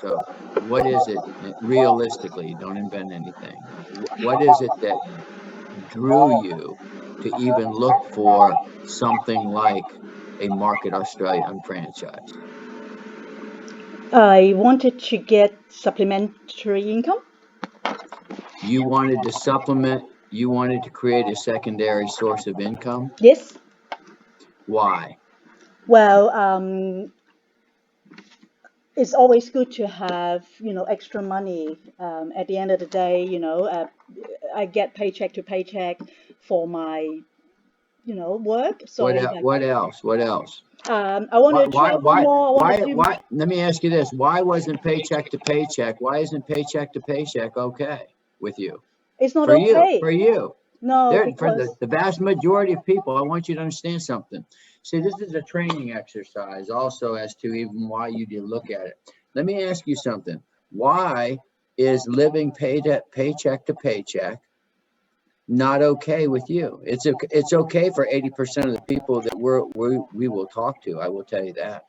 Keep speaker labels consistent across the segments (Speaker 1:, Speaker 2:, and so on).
Speaker 1: So what is it realistically? Don't invent anything. What is it that drew you to even look for something like a Market Australia franchise?
Speaker 2: I wanted to get supplementary income.
Speaker 1: You wanted to supplement, you wanted to create a secondary source of income.
Speaker 2: Yes.
Speaker 1: Why?
Speaker 2: Well, it's always good to have, extra money. At the end of the day, I get paycheck to paycheck for my, work.
Speaker 1: What
Speaker 2: So,
Speaker 1: what else? What else?
Speaker 2: I want to travel more. I want to do.
Speaker 1: Why? Let me ask you this: why wasn't paycheck to paycheck? Why isn't paycheck to paycheck okay with you?
Speaker 2: It's not
Speaker 1: For you,
Speaker 2: okay.
Speaker 1: for you.
Speaker 2: No,
Speaker 1: There, for
Speaker 2: because
Speaker 1: the vast majority of people, I want you to understand something. See, this is a training exercise also as to even why you do look at it. Let me ask you something. Why is living paycheck to paycheck not okay with you? It's okay for 80% of the people that we will talk to. I will tell you that.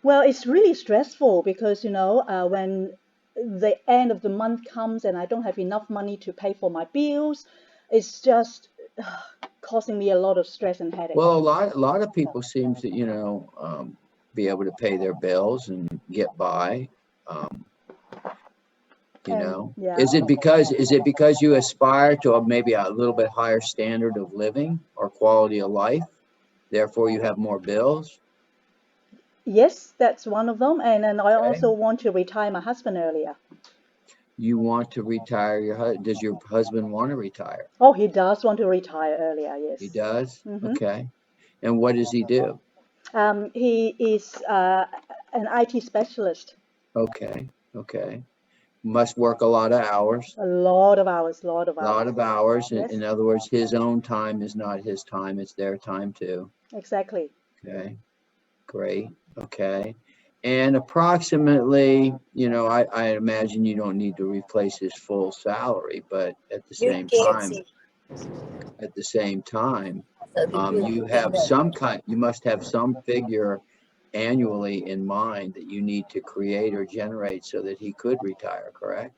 Speaker 2: well, it's really stressful because when the end of the month comes and I don't have enough money to pay for my bills, it's just causing me a lot of stress and headache.
Speaker 1: Well, a lot of people seem to, be able to pay their bills and get by. Um,
Speaker 2: And yeah.
Speaker 1: Is it because you aspire to maybe a little bit higher standard of living or quality of life? Therefore, you have more bills.
Speaker 2: Yes, that's one of them. And then I
Speaker 1: Okay.
Speaker 2: also want to retire my husband earlier.
Speaker 1: You want to retire your husband. Does your husband want to retire?
Speaker 2: Oh, he does want to retire earlier,
Speaker 1: He
Speaker 2: yes.
Speaker 1: does.
Speaker 2: Hmm.
Speaker 1: Okay. And what does he do?
Speaker 2: He is an IT specialist.
Speaker 1: Okay. Okay. Must work a lot of hours.
Speaker 2: A lot of hours, lot of
Speaker 1: A lot
Speaker 2: hours.
Speaker 1: of hours.
Speaker 2: Yes,
Speaker 1: In other words, his own time is not his time, it's their time too.
Speaker 2: exactly.
Speaker 1: Okay, great. Okay. And approximately, I imagine you don't need to replace his full salary, but at the same time, you must have some figure annually in mind that you need to create or generate so that he could retire, correct?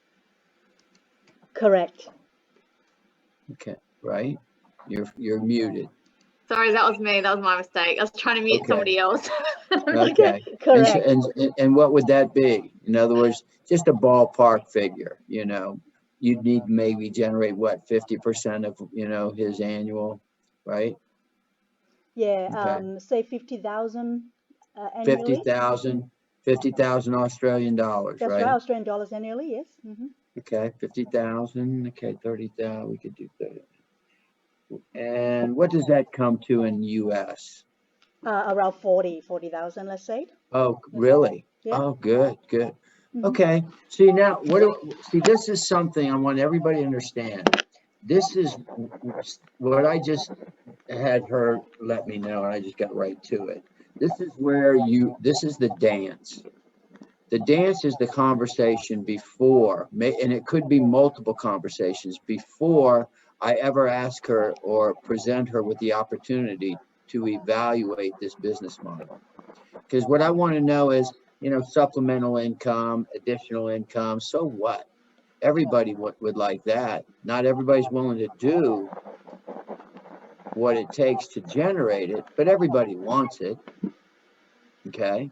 Speaker 2: Correct.
Speaker 1: Okay, right? You're muted.
Speaker 3: Sorry, that was me. That was my mistake. I was trying to mute
Speaker 1: Okay.
Speaker 3: somebody else.
Speaker 1: Okay.
Speaker 2: Correct.
Speaker 1: And what would that be? In other words, just a ballpark figure, you'd need maybe generate what, 50% of, his annual, right?
Speaker 2: Yeah,
Speaker 1: Okay.
Speaker 2: say 50,000 annually.
Speaker 1: 50,000, 50,000 Australian dollars,
Speaker 2: That's right,
Speaker 1: right?
Speaker 2: Australian dollars annually, yes. Hmm.
Speaker 1: Okay, 50,000. Okay, 30,000. We could do 30. And what does that come to in US?
Speaker 2: Around 40,000, let's say.
Speaker 1: Oh, really?
Speaker 2: Yeah.
Speaker 1: Oh, good, good.
Speaker 2: Hmm.
Speaker 1: Okay. See now, see, this is something I want everybody to understand. This is what I just had her let me know, and I just got right to it. This is the dance. The dance is the conversation before, and it could be multiple conversations before I ever ask her or present her with the opportunity to evaluate this business model. Because what I want to know is, supplemental income, additional income. So what? Everybody would like that. Not everybody's willing to do what it takes to generate it, but everybody wants it. Okay.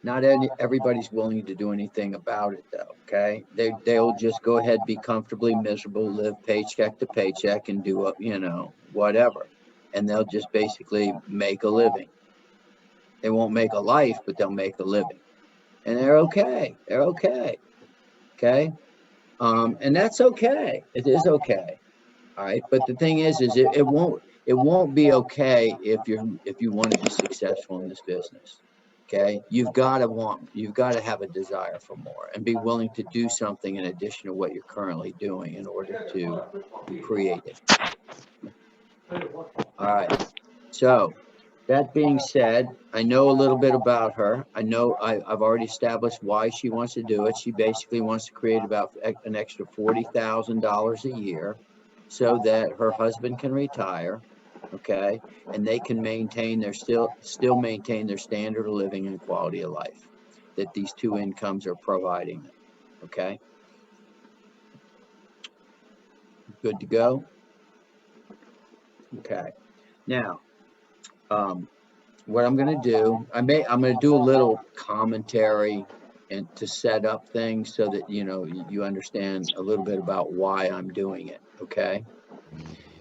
Speaker 1: Not everybody's willing to do anything about it, though. Okay. They'll just go ahead, be comfortably miserable, live paycheck to paycheck, and do whatever, and they'll just basically make a living. They won't make a life, but they'll make a living. And they're okay. They're okay. Okay. And that's okay. It is okay. All right. But the thing is it won't be okay if you want to be successful in this business. Okay. You've got to have a desire for more and be willing to do something in addition to what you're currently doing in order to create it. All right. So that being said, I know a little bit about her. I know I've already established why she wants to do it. She basically wants to create about an extra $40,000 a year so that her husband can retire, okay, and they can maintain still maintain their standard of living and quality of life. that these two incomes are providing them. Okay. Good to go. Okay. Now, what I'm going to do, I'm going to do a little commentary and to set up things so that, you know, you understand a little bit about why I'm doing it. Okay.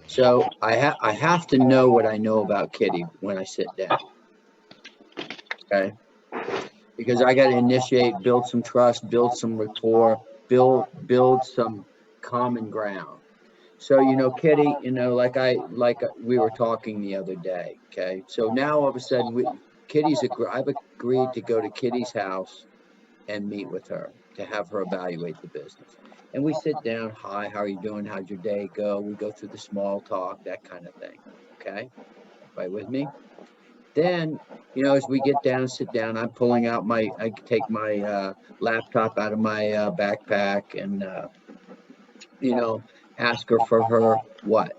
Speaker 1: So I have to know what I know about Kitty when I sit down. Okay. Because I got to initiate, build some trust, build some rapport, build some common ground. So, you know, Kitty, you know, like we were talking the other day. Okay. So now all of a sudden I've agreed to go to Kitty's house and meet with her to have her evaluate the business. And we sit down, hi, how are you doing? How'd your day go? We go through the small talk, that kind of thing. Okay. Right with me? Then, you know, as we get down, sit down, I'm pulling out I take my laptop out of my backpack and, you know, ask her for her what?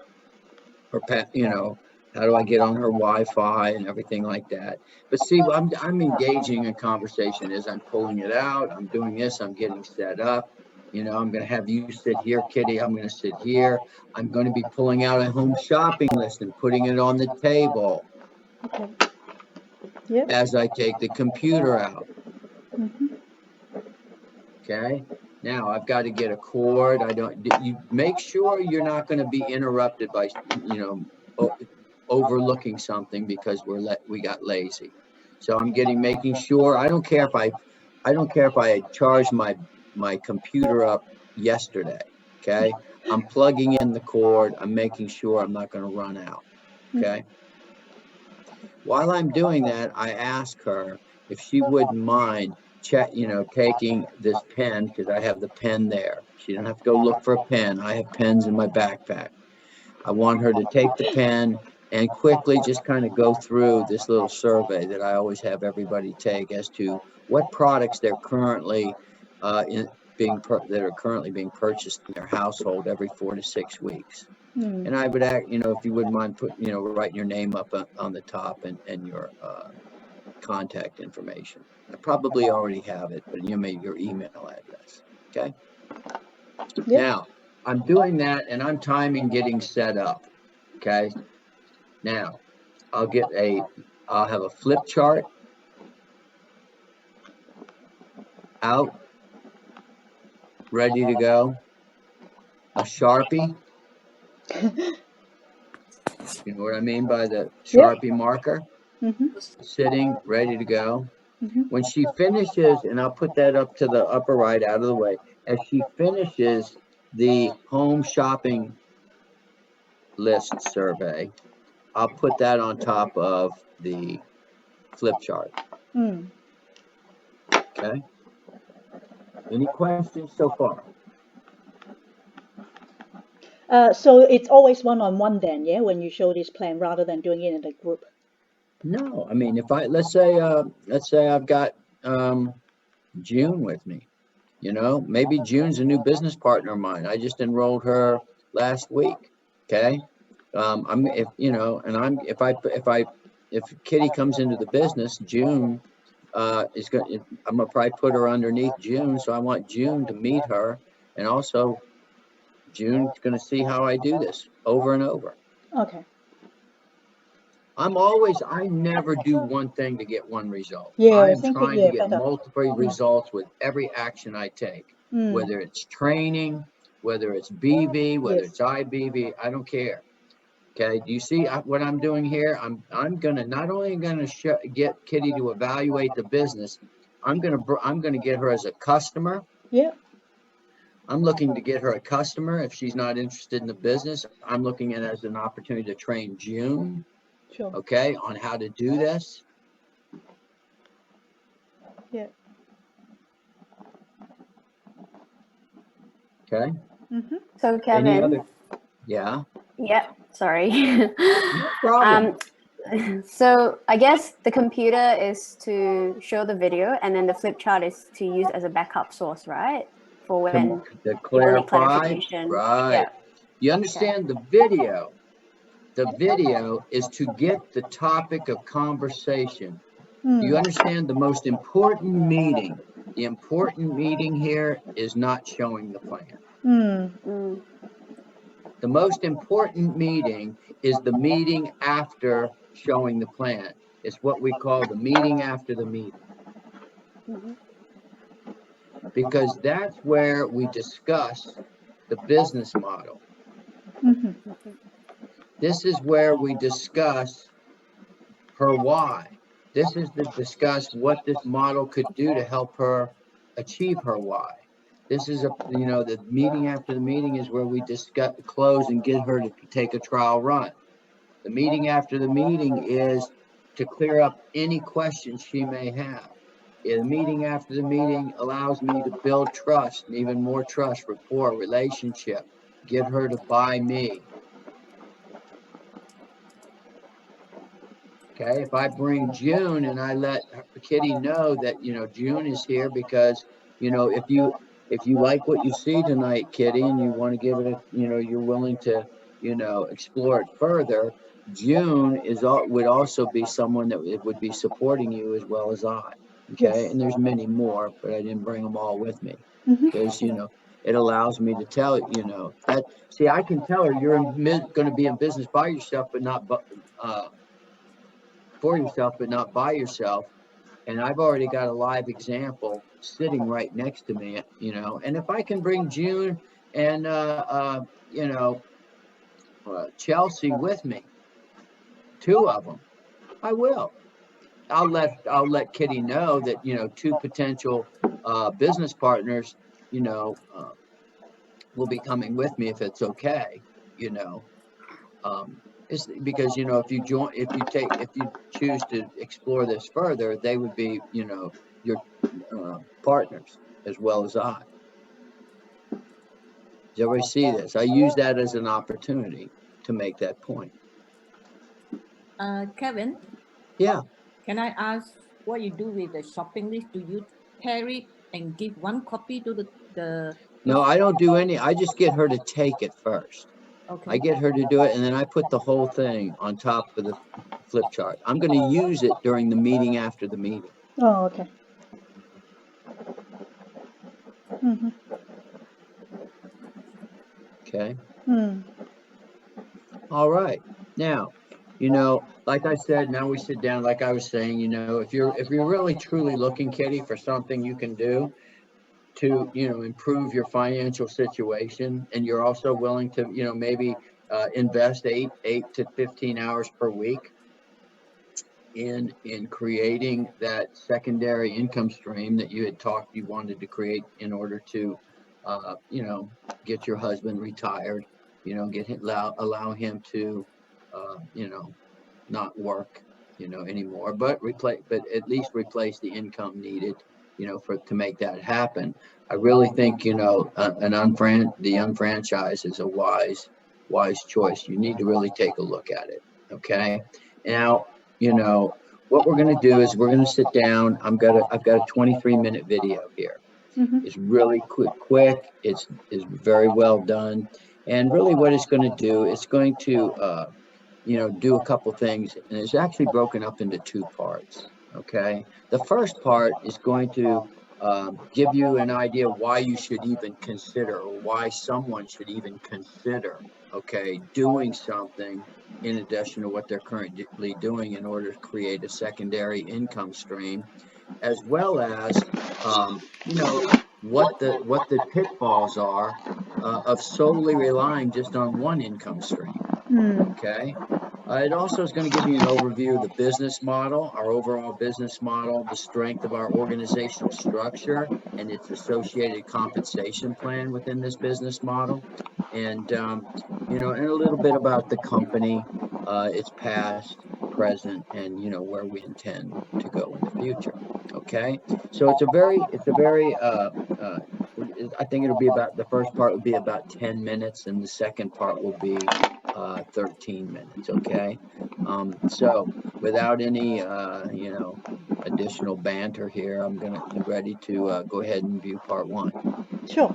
Speaker 1: Her pet, you know, how do I get on her Wi-Fi and everything like that. But see, I'm engaging in conversation as I'm pulling it out. I'm doing this. I'm getting set up. You know, I'm going to have you sit here, Kitty. I'm going to sit here. I'm going to be pulling out a home shopping list and putting it on the table.
Speaker 2: Okay. Yep.
Speaker 1: As I take the computer out.
Speaker 2: Mm-hmm.
Speaker 1: Okay. Now I've got to get a cord. You make sure you're not going to be interrupted by, you know, overlooking something because we got lazy. So I'm making sure. I don't care if I charged my computer up yesterday. Okay. I'm plugging in the cord. I'm making sure I'm not going to run out. Okay. While I'm doing that, I ask her if she wouldn't mind taking this pen, because I have the pen there. She doesn't have to go look for a pen. I have pens in my backpack. I want her to take the pen and quickly just kind of go through this little survey that I always have everybody take as to what products they're currently being purchased in their household every 4 to 6 weeks. And I would you know, if you wouldn't mind writing your name up on the top and your contact information. I probably already have it, but your email address. Okay. Yep. Now I'm doing that and I'm timing getting set up. Okay. Now I'll have a flip chart out, ready to go. A Sharpie. You know what I mean by the Sharpie marker? Mm-hmm. Sitting, ready to go. Mm-hmm. When she finishes, and I'll put that up to the upper right out of the way, as she finishes the home shopping list survey, I'll put that on top of the flip chart. Okay. Any questions so far?
Speaker 2: So it's always one-on-one then, yeah, when you show this plan rather than doing it in a group.
Speaker 1: No, I mean, let's say I've got June with me, you know, maybe June's a new business partner of mine. I just enrolled her last week. Okay. If Kitty comes into the business, June I'm gonna probably put her underneath June. So I want June to meet her, and also June's gonna see how I do this over and over.
Speaker 2: Okay.
Speaker 1: I never do one thing to get one result.
Speaker 2: Yeah,
Speaker 1: I'm trying to get multiple results with every action I take, whether it's training, whether it's BV, whether it's IBV, I don't care. Okay, do you see what I'm doing here? I'm not only gonna get Kitty to evaluate the business, I'm gonna get her as a customer.
Speaker 2: Yeah.
Speaker 1: I'm looking to get her a customer. If she's not interested in the business, I'm looking at it as an opportunity to train June.
Speaker 2: Sure.
Speaker 1: Okay, on how to do this.
Speaker 2: Yeah.
Speaker 1: Okay.
Speaker 4: Mm-hmm. So Kevin.
Speaker 1: Yeah.
Speaker 4: Yep. Sorry.
Speaker 1: No problem.
Speaker 4: So I guess the computer is to show the video, and then the flip chart is to use as a backup source, right? For when
Speaker 1: to clarify. Right. Yeah. You understand the video. The video is to get the topic of conversation Do you understand the most important meeting? The important meeting here is not showing the plan.
Speaker 4: Mm.
Speaker 1: The most important meeting is the meeting after showing the plan. It's what we call the meeting after the meeting.
Speaker 4: Mhm.
Speaker 1: Because that's where we discuss the business model.
Speaker 2: Mhm.
Speaker 4: Mhm.
Speaker 1: This is where we discuss her why. This is to discuss what this model could do to help her achieve her why. This is the meeting after the meeting is where we discuss, close and get her to take a trial run. The meeting after the meeting is to clear up any questions she may have. The meeting after the meeting allows me to build trust, and even more trust, rapport, relationship, get her to buy me. Okay, if I bring June and I let Kitty know that June is here because if you like what you see tonight, Kitty, and you want to give it a you're willing to explore it further. June would also be someone that it would be supporting you as well as I. Okay,
Speaker 2: Yes.
Speaker 1: and there's many more, but I didn't bring them all with me
Speaker 2: Mhm.
Speaker 1: because it allows me to tell that. See, I can tell her you're going to be in business by yourself, but not for yourself, but not by yourself. And I've already got a live example sitting right next to me, and if I can bring June and, Chelsea with me, two of them, I will. I'll let Kitty know that, two potential, business partners, will be coming with me if it's okay, you know. It's because if you choose to explore this further, they would be your partners as well as I. Does everybody see this? I use that as an opportunity to make that point.
Speaker 5: Kevin,
Speaker 1: Yeah.
Speaker 5: can I ask what you do with the shopping list? Do you tear it and give one copy to the
Speaker 1: No, I don't do any. I just get her to take it first. I
Speaker 5: okay.
Speaker 1: get her to do it, and then I put the whole thing on top of the flip chart. I'm going to use it during the meeting after the meeting.
Speaker 2: Oh, okay. Mhm.
Speaker 1: Okay.
Speaker 2: Mm.
Speaker 1: All right. Now, like I said, now we sit down. Like I was saying, if you're really truly looking, Kitty, for something you can do to improve your financial situation, and you're also willing to maybe invest 8 to 15 hours per week in creating that secondary income stream that you had talked you wanted to create in order to get your husband retired, allow him to not work anymore, but at least replace the income needed for to make that happen. I really think the unfranchise is a wise choice. You need to really take a look at it. Okay. Now, what we're going to do is we're going to sit down. I've got a 23-minute video here.
Speaker 2: Mhm.
Speaker 1: It's really quick. It's very well done. And really what it's going to do, it's going to do a couple things, and it's actually broken up into two parts. Okay, the first part is going to give you an idea why you should even consider, or why someone should even consider, okay, doing something in addition to what they're currently doing in order to create a secondary income stream, as well as what the pitfalls are of solely relying just on one income stream.
Speaker 2: Mm.
Speaker 1: Okay. It also is going to give you an overview of the business model, our overall business model, the strength of our organizational structure, and its associated compensation plan within this business model, and and a little bit about the company, its past, present, and where we intend to go in the future. Okay, so it's a very I think it'll be about, the first part would be about 10 minutes, and the second part will be 13 minutes. Okay. So without any, additional banter here, I'm going to be ready to go ahead and view part one.
Speaker 2: Sure.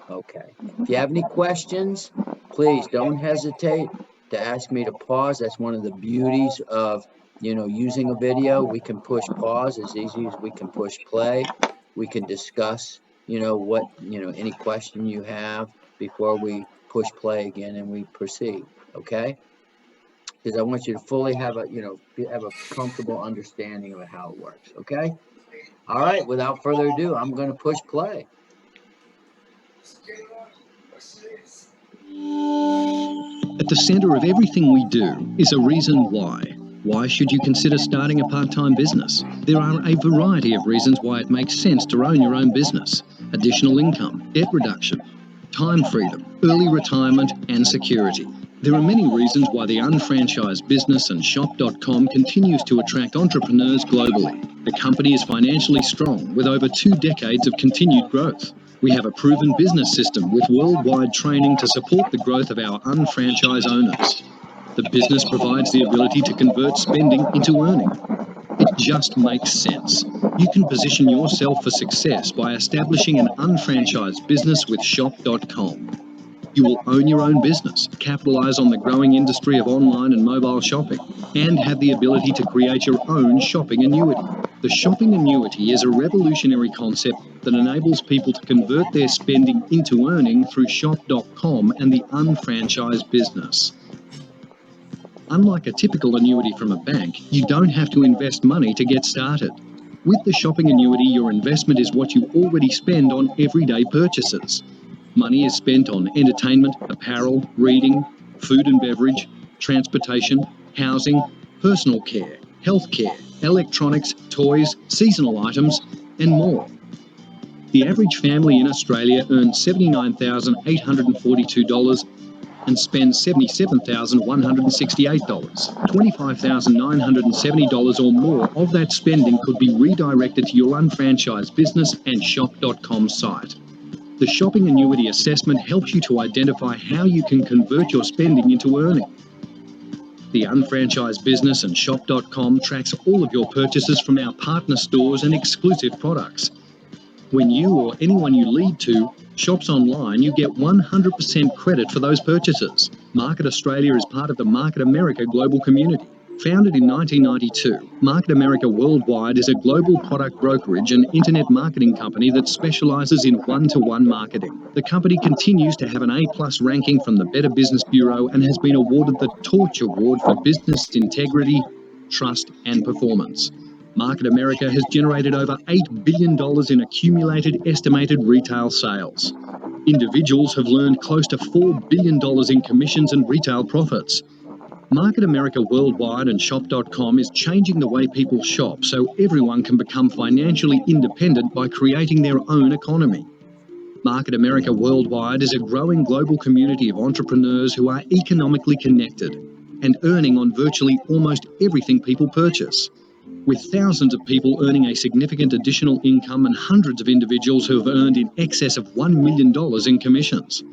Speaker 1: Okay. If you have any questions, please don't hesitate to ask me to pause. That's one of the beauties of you know, using a video, we can push pause as easy as we can push play. We can discuss, you know, any question you have before we push play again and we proceed, okay? Because I want you to fully have a, have a comfortable understanding of how it works, okay? All right, without further ado, I'm going to push play.
Speaker 6: At the center of everything we do is a reason why. Why should you consider starting a part-time business? There are a variety of reasons why it makes sense to own your own business. Additional income, debt reduction, time freedom, early retirement, and security. There are many reasons why the unfranchised business and shop.com continues to attract entrepreneurs globally. The company is financially strong with over 2 decades of continued growth. We have a proven business system with worldwide training to support the growth of our unfranchised owners. The business provides the ability to convert spending into earning. It just makes sense. You can position yourself for success by establishing an unfranchised business with shop.com. You will own your own business, capitalize on the growing industry of online and mobile shopping, and have the ability to create your own shopping annuity. The shopping annuity is a revolutionary concept that enables people to convert their spending into earning through shop.com and the unfranchised business. Unlike a typical annuity from a bank, you don't have to invest money to get started. With the shopping annuity, your investment is what you already spend on everyday purchases. Money is spent on entertainment, apparel, reading, food and beverage, transportation, housing, personal care, healthcare, electronics, toys, seasonal items, and more. The average family in Australia earns $79,842 and spends $77,168. $25,970 or more of that spending could be redirected to your unfranchised business and shop.com site. The shopping annuity assessment helps you to identify how you can convert your spending into earning. The unfranchised business and shop.com tracks all of your purchases from our partner stores and exclusive products. When you or anyone you lead to shops online, you get 100% credit for those purchases. Market Australia is part of the Market America global community. Founded in 1992, Market America Worldwide is a global product brokerage and internet marketing company that specialises in one-to-one marketing. The company continues to have an A+ ranking from the Better Business Bureau and has been awarded the Torch Award for business integrity, trust and performance. Market America has generated over $8 billion in accumulated estimated retail sales. Individuals have earned close to $4 billion in commissions and retail profits. Market America Worldwide and shop.com is changing the way people shop so everyone can become financially independent by creating their own economy. Market America Worldwide is a growing global community of entrepreneurs who are economically connected and earning on virtually almost everything people purchase. With thousands of people earning a significant additional income and hundreds of individuals who have earned in excess of $1 million in commissions.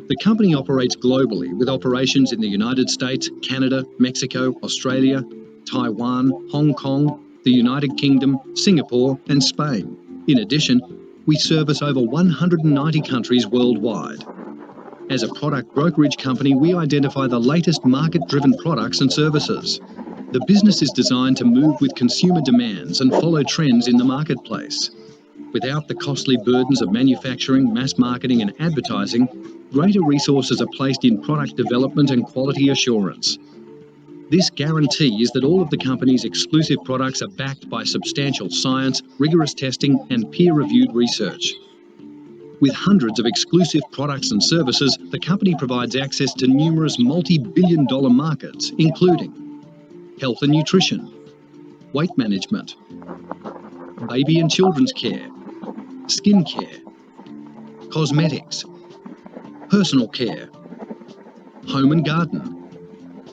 Speaker 6: The company operates globally with operations in the United States, Canada, Mexico, Australia, Taiwan, Hong Kong, the United Kingdom, Singapore and Spain. In addition, we service over 190 countries worldwide. As a product brokerage company, we identify the latest market-driven products and services. The business is designed to move with consumer demands and follow trends in the marketplace. Without the costly burdens of manufacturing, mass marketing and advertising, greater resources are placed in product development and quality assurance. This guarantees that all of the company's exclusive products are backed by substantial science, rigorous testing and peer-reviewed research. With hundreds of exclusive products and services, the company provides access to numerous multi-billion-dollar markets, including health and nutrition, weight management, baby and children's care, skin care, cosmetics, personal care, home and garden,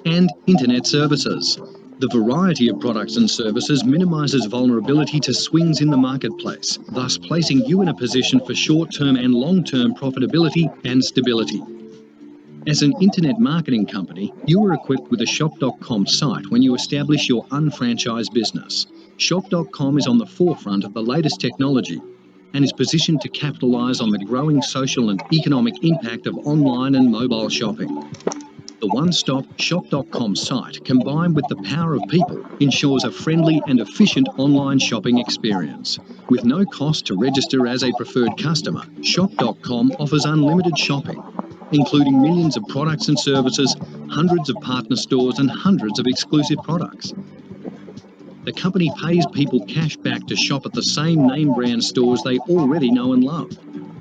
Speaker 6: and internet services. The variety of products and services minimises vulnerability to swings in the marketplace, thus placing you in a position for short-term and long-term profitability and stability. As an internet marketing company, you are equipped with a shop.com site when you establish your unfranchised business. Shop.com is on the forefront of the latest technology and is positioned to capitalise on the growing social and economic impact of online and mobile shopping. The one-stop shop.com site, combined with the power of people, ensures a friendly and efficient online shopping experience. With no cost to register as a preferred customer, shop.com offers unlimited shopping, including millions of products and services, hundreds of partner stores and hundreds of exclusive products. The company pays people cash back to shop at the same name brand stores they already know and love.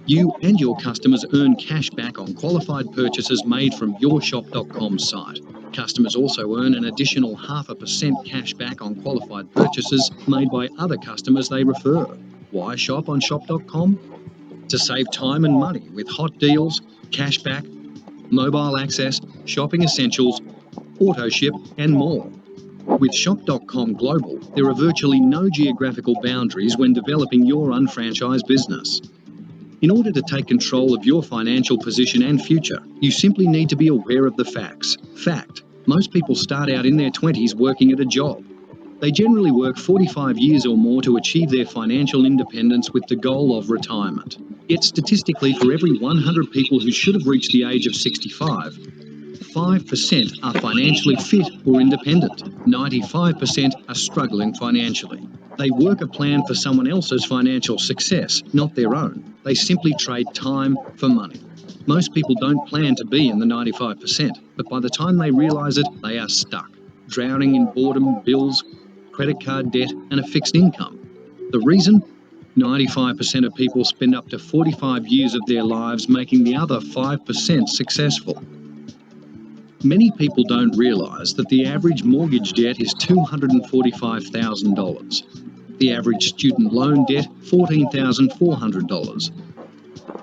Speaker 6: You and your customers earn cash back on qualified purchases made from your shop.com site. Customers also earn an additional 0.5% cash back on qualified purchases made by other customers they refer. Why shop on shop.com? To save time and money with hot deals, cash back, mobile access, shopping essentials, auto ship and more. With Shop.com Global, there are virtually no geographical boundaries when developing your unfranchised business. In order to take control of your financial position and future, you simply need to be aware of the facts. Fact: most people start out in their 20s working at a job. They generally work 45 years or more to achieve their financial independence with the goal of retirement. Yet statistically, for every 100 people who should have reached the age of 65, 5% are financially fit or independent. 95% are struggling financially. They work a plan for someone else's financial success, not their own. They simply trade time for money. Most people don't plan to be in the 95%, but by the time they realise it, they are stuck, drowning in boredom, bills, credit card debt, and a fixed income. The reason? 95% of people spend up to 45 years of their lives making the other 5% successful. Many people don't realise that the average mortgage debt is $245,000. The average student loan debt, $14,400.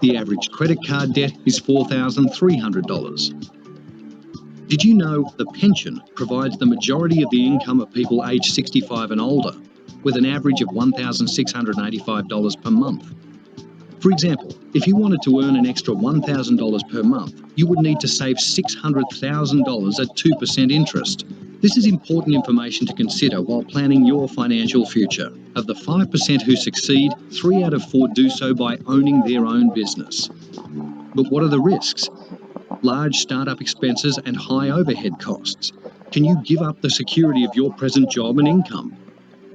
Speaker 6: The average credit card debt is $4,300. Did you know the pension provides the majority of the income of people aged 65 and older, with an average of $1,685 per month? For example, if you wanted to earn an extra $1,000 per month, you would need to save $600,000 at 2% interest. This is important information to consider while planning your financial future. Of the 5% who succeed, 3 out of 4 do so by owning their own business. But what are the risks? Large startup expenses and high overhead costs. Can you give up the security of your present job and income?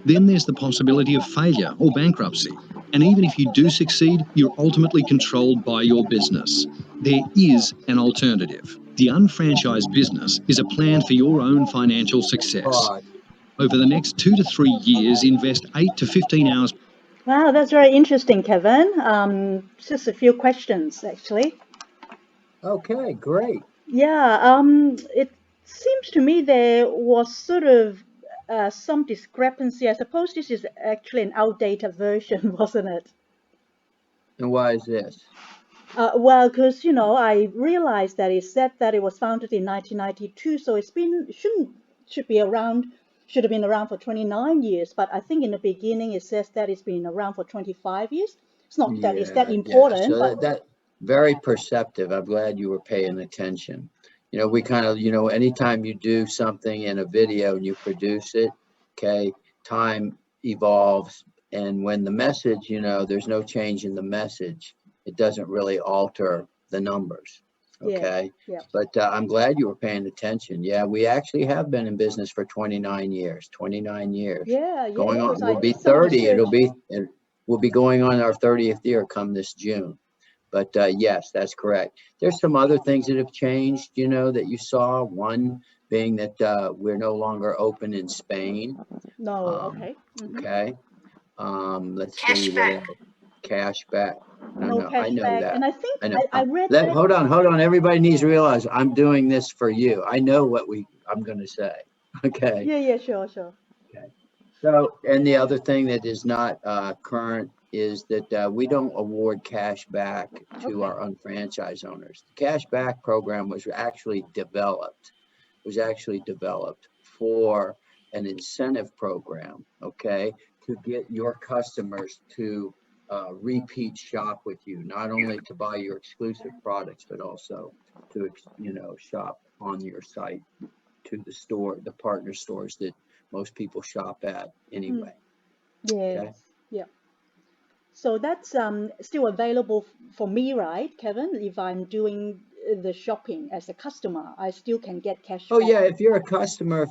Speaker 6: Then there's the possibility of failure or bankruptcy. And even if you do succeed, you're ultimately controlled by your business. There is an alternative. The unfranchised business is a plan for your own financial success. Over the next 2 to 3 years, invest 8 to 15 hours.
Speaker 2: Wow, that's very interesting, Kevin. Just a few questions, actually.
Speaker 1: Okay, great.
Speaker 2: Yeah, it seems to me there was sort of some discrepancy. I suppose this is actually an outdated version, wasn't it?
Speaker 1: And why is this?
Speaker 2: Well, because I realized that it said that it was founded in 1992, so it's been should have been around for 29 years. But I think in the beginning it says that it's been around for 25 years. It's not that it's that important,
Speaker 1: So
Speaker 2: but
Speaker 1: that very perceptive. I'm glad you were paying attention. We kind of, anytime you do something in a video and you produce it, okay, time evolves. And when the message, there's no change in the message, it doesn't really alter the numbers. Okay.
Speaker 2: yeah.
Speaker 1: But I'm glad you were paying attention. Yeah, we actually have been in business for 29 years. 29 years.
Speaker 2: Yeah,
Speaker 1: Going on,
Speaker 2: because
Speaker 1: we'll
Speaker 2: I
Speaker 1: be
Speaker 2: did some
Speaker 1: 30.
Speaker 2: research.
Speaker 1: We'll be going on our 30th year come this June. But yes, that's correct. There's some other things that have changed, that you saw. One being that we're no longer open in Spain.
Speaker 2: No, okay.
Speaker 1: Okay. Let's see what else. Cash back.
Speaker 2: No
Speaker 1: I know
Speaker 2: cashback.
Speaker 1: that.
Speaker 2: And I think
Speaker 1: I know.
Speaker 2: I read that.
Speaker 1: Hold on. Everybody needs to realize I'm doing this for you. I know what I'm going to say. Okay.
Speaker 2: Yeah, sure.
Speaker 1: Okay. So, and the other thing that is not current is that we don't award cash back to our unfranchised owners. The cash back program was actually developed for an incentive program, okay, to get your customers to repeat shop with you, not only to buy your exclusive products, but also to, shop on your site to the partner stores that most people shop at anyway.
Speaker 2: Yes.
Speaker 1: Okay.
Speaker 2: Yeah. So that's still available for me, right, Kevin? If I'm doing the shopping as a customer, I still can get cash
Speaker 1: Oh
Speaker 2: back.
Speaker 1: yeah, if you're a customer,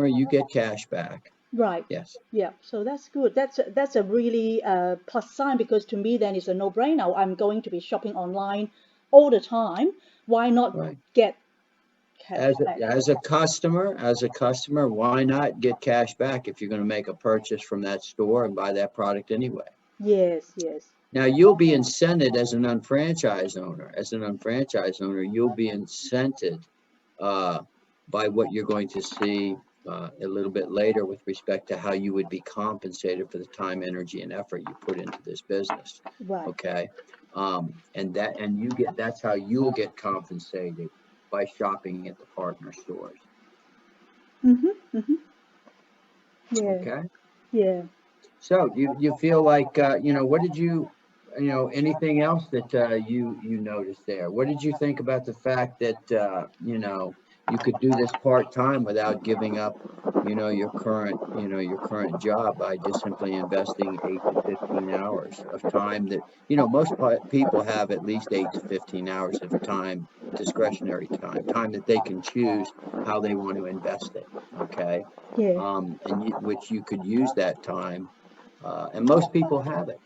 Speaker 1: you get cash back.
Speaker 2: Right.
Speaker 1: Yes.
Speaker 2: Yeah. So that's good. That's a really plus sign, because to me then it's a no-brainer. I'm going to be shopping online all the time. Why not
Speaker 1: Right.
Speaker 2: get cash back?
Speaker 1: As a customer, why not get cash back if you're going to make a purchase from that store and buy that product anyway?
Speaker 2: Yes. Yes.
Speaker 1: Now you'll be incented as an unfranchised owner. As an unfranchised owner, you'll be incented by what you're going to see a little bit later with respect to how you would be compensated for the time, energy, and effort you put into this business.
Speaker 2: Right.
Speaker 1: Okay, that's how you'll get compensated, by shopping at the partner stores.
Speaker 2: Mm-hmm. Mm-hmm. Yeah.
Speaker 1: Okay.
Speaker 2: Yeah.
Speaker 1: So you feel like what did you anything else that you noticed there? What did you think about the fact that you could do this part-time without giving up your current job by just simply investing 8 to 15 hours of time that most people have at least 8 to 15 hours of time, discretionary time that they can choose how they want to invest it. Okay.
Speaker 2: Yeah.
Speaker 1: Which you could use that time, and most people have it.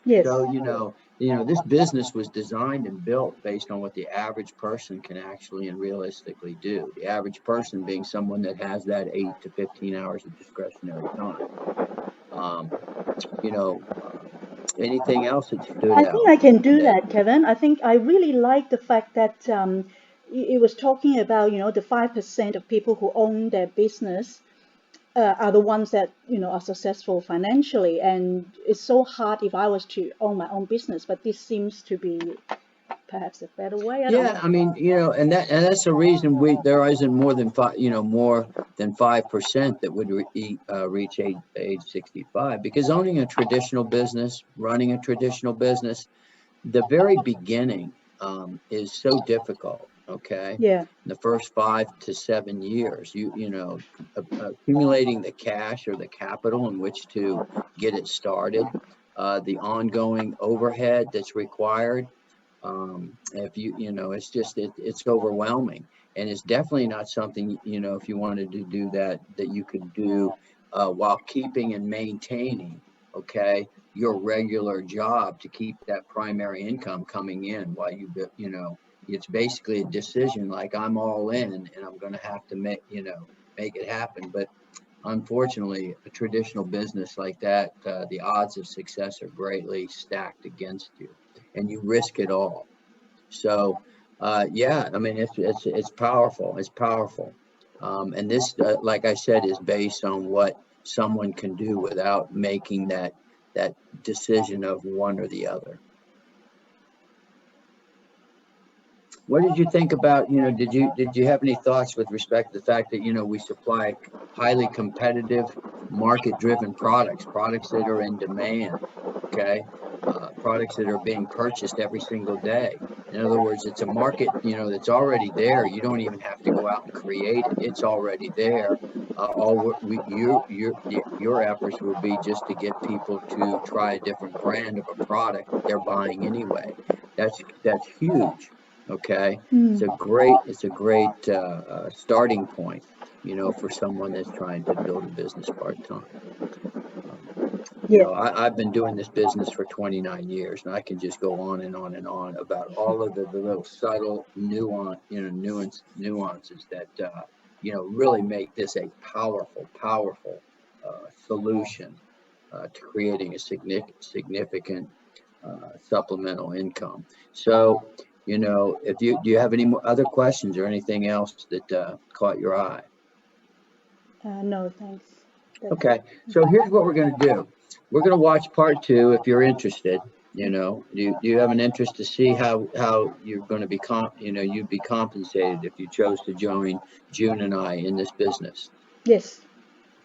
Speaker 2: Yes.
Speaker 1: So this business was designed and built based on what the average person can actually and realistically do. The average person being someone that has that 8 to 15 hours of discretionary time. Anything else that stood
Speaker 2: I
Speaker 1: out?
Speaker 2: think I can do that, Kevin. I think I really like the fact that it was talking about, the 5% of people who own their business are the ones that, are successful financially. And it's so hard if I was to own my own business, but this seems to be perhaps a better way. I don't know.
Speaker 1: Yeah, I mean, and that's the reason there isn't more than 5% that would reach age 65, because owning a traditional business, running a traditional business, the very beginning is so difficult. Okay,
Speaker 2: Yeah.
Speaker 1: the first 5 to 7 years, accumulating the cash or the capital in which to get it started, the ongoing overhead that's required. If it's just it's overwhelming, and it's definitely not something if you wanted to do that you could do while keeping and maintaining, okay, your regular job to keep that primary income coming in while it's basically a decision like, I'm all in and I'm going to have to make it happen. But unfortunately, a traditional business like that, the odds of success are greatly stacked against you, and you risk it all. So, yeah, I mean, it's powerful. It's powerful. And this, like I said, is based on what someone can do without making that decision of one or the other. What did you think about, did you have any thoughts with respect to the fact that, we supply highly competitive, market-driven products that are in demand, okay? Products that are being purchased every single day. In other words, it's a market, that's already there. You don't even have to go out and create it. It's already there. Your efforts will be just to get people to try a different brand of a product that they're buying anyway. That's huge. Okay, it's a great starting point, for someone that's trying to build a business part-time. I've been doing this business for 29 years, and I can just go on and on and on about all of the little subtle nuances that really make this a powerful solution to creating a significant supplemental income. So, if do you have any other questions or anything else that caught your eye?
Speaker 2: No, thanks.
Speaker 1: Okay, so here's what we're going to do. We're going to watch part 2 if you're interested. Do you have an interest to see how you're going to be you'd be compensated if you chose to join June and I in this business?
Speaker 2: Yes.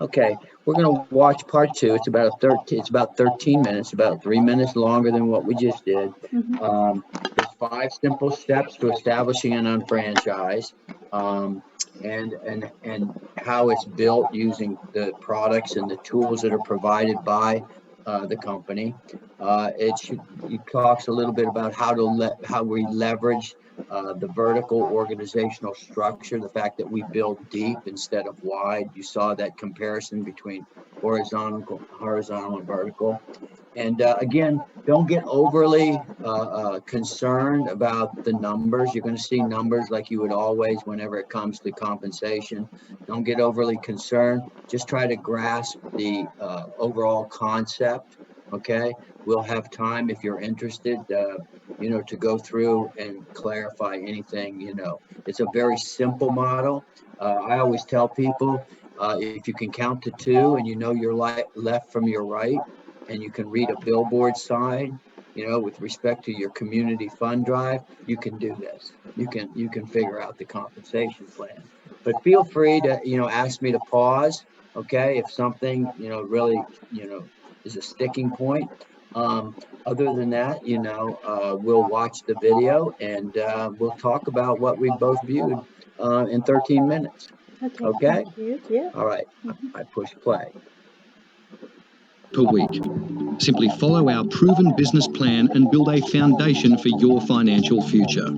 Speaker 1: Okay, we're going to watch part 2. It's about 13 minutes, about 3 minutes longer than what we just did.
Speaker 2: Mm-hmm.
Speaker 1: There's 5 simple steps to establishing an unfranchise, and how it's built using the products and the tools that are provided by the company. It talks a little bit about how we leverage the vertical organizational structure, the fact that we build deep instead of wide. You saw that comparison between horizontal and vertical. And again, don't get overly concerned about the numbers. You're going to see numbers like you would always whenever it comes to compensation. Don't get overly concerned. Just try to grasp the overall concept. Okay, we'll have time if you're interested, to go through and clarify anything. It's a very simple model. I always tell people, if you can count to 2 and your left from your right, and you can read a billboard sign, with respect to your community fund drive, you can do this. You can figure out the compensation plan. But feel free to, ask me to pause, okay, if something, really, is a sticking point. Other than that, we'll watch the video and we'll talk about what we both viewed in 13 minutes. Okay?
Speaker 2: Thank you. Yeah.
Speaker 1: All right, I push play.
Speaker 6: Per week. Simply follow our proven business plan and build a foundation for your financial future.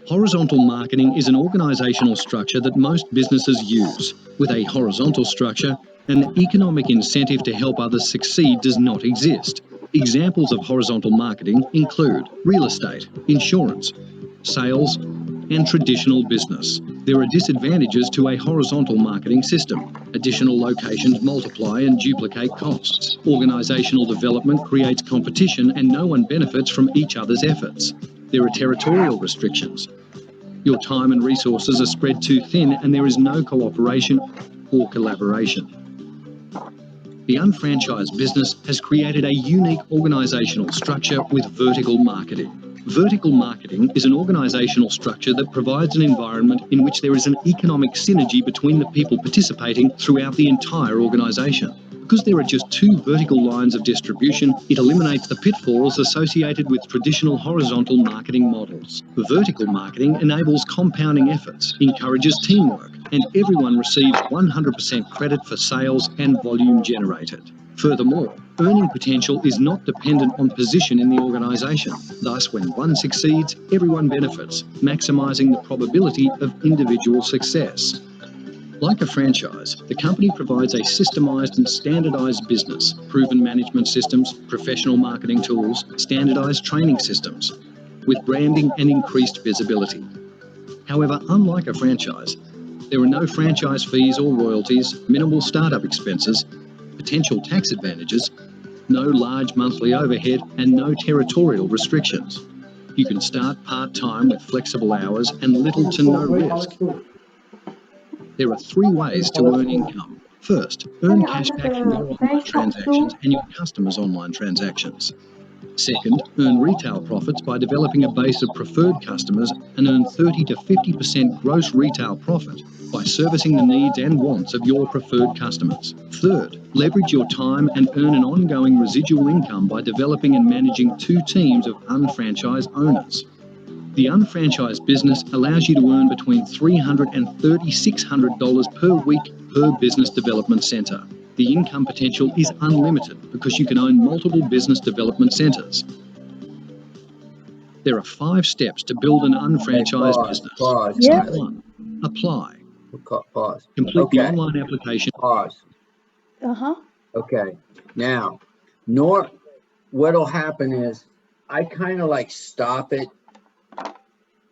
Speaker 6: Horizontal marketing is an organisational structure that most businesses use. With a horizontal structure, an economic incentive to help others succeed does not exist. Examples of horizontal marketing include real estate, insurance, sales, and traditional business. There are disadvantages to a horizontal marketing system. Additional locations multiply and duplicate costs. Organisational development creates competition and no one benefits from each other's efforts. There are territorial restrictions. Your time and resources are spread too thin and there is no cooperation or collaboration. The unfranchised business has created a unique organisational structure with vertical marketing. Vertical marketing is an organisational structure that provides an environment in which there is an economic synergy between the people participating throughout the entire organisation. Because there are just 2 vertical lines of distribution, it eliminates the pitfalls associated with traditional horizontal marketing models. Vertical marketing enables compounding efforts, encourages teamwork, and everyone receives 100% credit for sales and volume generated. Furthermore, earning potential is not dependent on position in the organisation. Thus, when one succeeds, everyone benefits, maximising the probability of individual success. Like a franchise, the company provides a systemised and standardised business, proven management systems, professional marketing tools, standardised training systems, with branding and increased visibility. However, unlike a franchise, there are no franchise fees or royalties, minimal startup expenses, potential tax advantages, no large monthly overhead, and no territorial restrictions. You can start part-time with flexible hours and little to no risk. There are 3 ways to earn income. First, earn cash back from your online transactions and your customers' online transactions. Second, earn retail profits by developing a base of preferred customers and earn 30 to 50% gross retail profit by servicing the needs and wants of your preferred customers. Third, leverage your time and earn an ongoing residual income by developing and managing 2 teams of unfranchised owners. The unfranchised business allows you to earn between $300 and $3,600 per week per business development centre. The income potential is unlimited because you can own multiple business development centres. There are 5 steps to build an unfranchised business.
Speaker 1: Pause.
Speaker 2: Yeah.
Speaker 6: Step 1. Apply.
Speaker 1: Pause.
Speaker 6: Complete the online application.
Speaker 1: Pause.
Speaker 2: Uh-huh.
Speaker 1: Okay. Now, what'll happen is I kind of like stop it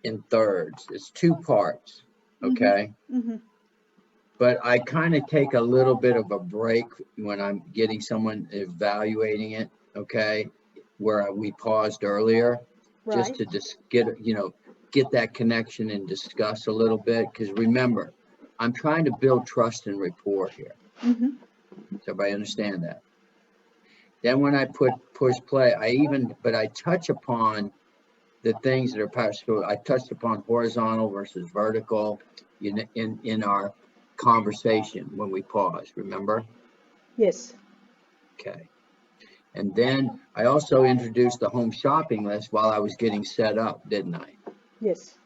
Speaker 1: in thirds. It's 2 parts. Okay.
Speaker 2: Mm-hmm.
Speaker 1: But I kind of take a little bit of a break when I'm getting someone evaluating it. Okay. Where we paused earlier, just
Speaker 2: Right.
Speaker 1: to just get that connection and discuss a little bit. Because remember, I'm trying to build trust and rapport here.
Speaker 2: Mm-hmm.
Speaker 1: Does everybody understand that? Then when I push play, I touch upon the things that are possible. I touched upon horizontal versus vertical in our conversation when we paused, remember?
Speaker 2: Yes.
Speaker 1: Okay. And then I also introduced the home shopping list while I was getting set up, didn't I?
Speaker 2: Yes.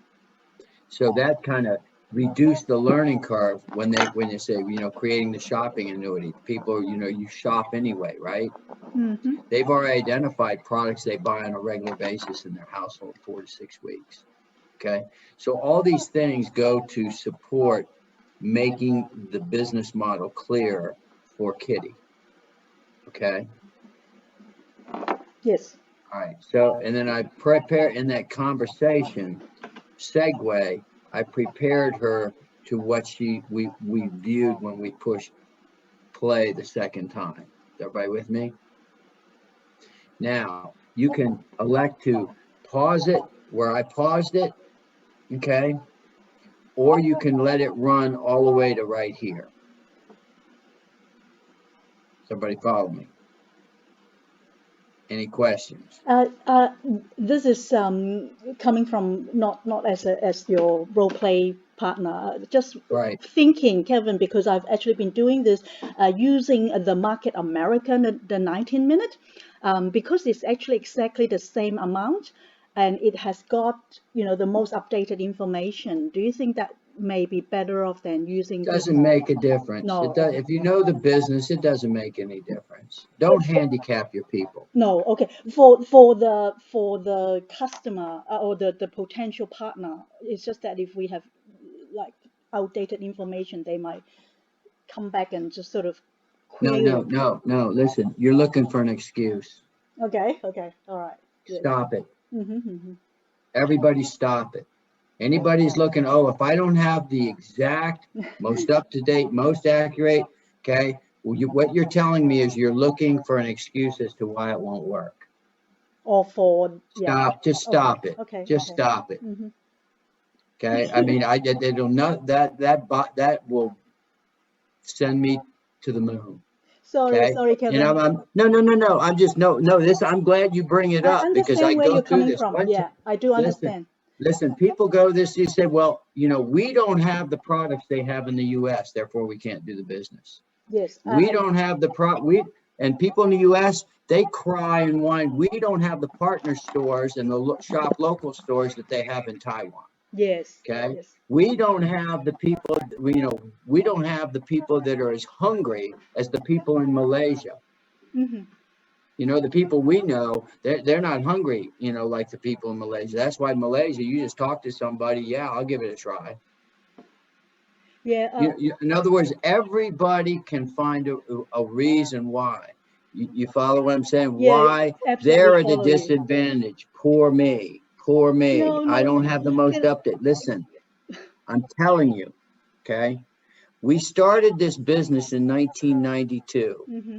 Speaker 1: So that kind of reduced the learning curve when they say, creating the shopping annuity. People, you shop anyway, right?
Speaker 2: Mm-hmm.
Speaker 1: They've already identified products they buy on a regular basis in their household 4 to 6 weeks. Okay. So all these things go to support making the business model clear for Kitty. Okay.
Speaker 2: Yes.
Speaker 1: All right. So, and then I prepare in that conversation segue, I prepared her to what we viewed when we pushed play the second time. Is everybody with me? Now, you can elect to pause it where I paused it, okay? Or you can let it run all the way to right here. Somebody follow me? Any questions?
Speaker 2: This is coming from not as your role play partner. Just
Speaker 1: Right.
Speaker 2: thinking, Kevin, because I've actually been doing this using the Market American, the 19-minute, because it's actually exactly the same amount, and it has got the most updated information. Do you think that may be better off than using this?
Speaker 1: Doesn't make a difference.
Speaker 2: No.
Speaker 1: It does, if you know the business, it doesn't make any difference. Don't handicap your people.
Speaker 2: No, okay. For the customer or the potential partner, it's just that if we have like outdated information, they might come back and just sort of query.
Speaker 1: No. Listen, you're looking for an excuse.
Speaker 2: Okay, all right. Yes.
Speaker 1: Stop it.
Speaker 2: Mm-hmm.
Speaker 1: Everybody stop it. Anybody's looking, oh, if I don't have the exact, most up-to-date, most accurate, okay, what you're telling me is you're looking for an excuse as to why it won't work.
Speaker 2: Or for
Speaker 1: Stop, just stop it.
Speaker 2: Okay.
Speaker 1: Just stop it.
Speaker 2: Mm-hmm.
Speaker 1: Okay, I mean, it'll not, that will send me to the moon.
Speaker 2: Sorry,
Speaker 1: Okay,
Speaker 2: Kevin.
Speaker 1: no. I'm glad you bring it up because I
Speaker 2: understand where
Speaker 1: go
Speaker 2: you're
Speaker 1: through
Speaker 2: coming
Speaker 1: this.
Speaker 2: from. Yeah, I do understand.
Speaker 1: Listen, people go this, you say, well, we don't have the products they have in the US, therefore we can't do the business.
Speaker 2: Yes.
Speaker 1: We don't have the and people in the US, they cry and whine. We don't have the partner stores and the shop local stores that they have in Taiwan.
Speaker 2: Yes.
Speaker 1: Okay.
Speaker 2: Yes.
Speaker 1: We don't have the people, we don't have the people that are as hungry as the people in Malaysia.
Speaker 2: Mm-hmm.
Speaker 1: The people we know, they're not hungry, like the people in Malaysia. That's why Malaysia, you just talk to somebody, yeah, I'll give it a try.
Speaker 2: Yeah.
Speaker 1: In other words, everybody can find a reason why. You follow what I'm saying?
Speaker 2: Yeah,
Speaker 1: why they're at a disadvantage. Poor me.
Speaker 2: No,
Speaker 1: I don't have the most update. Listen, I'm telling you, okay? We started this business in 1992
Speaker 2: mm-hmm.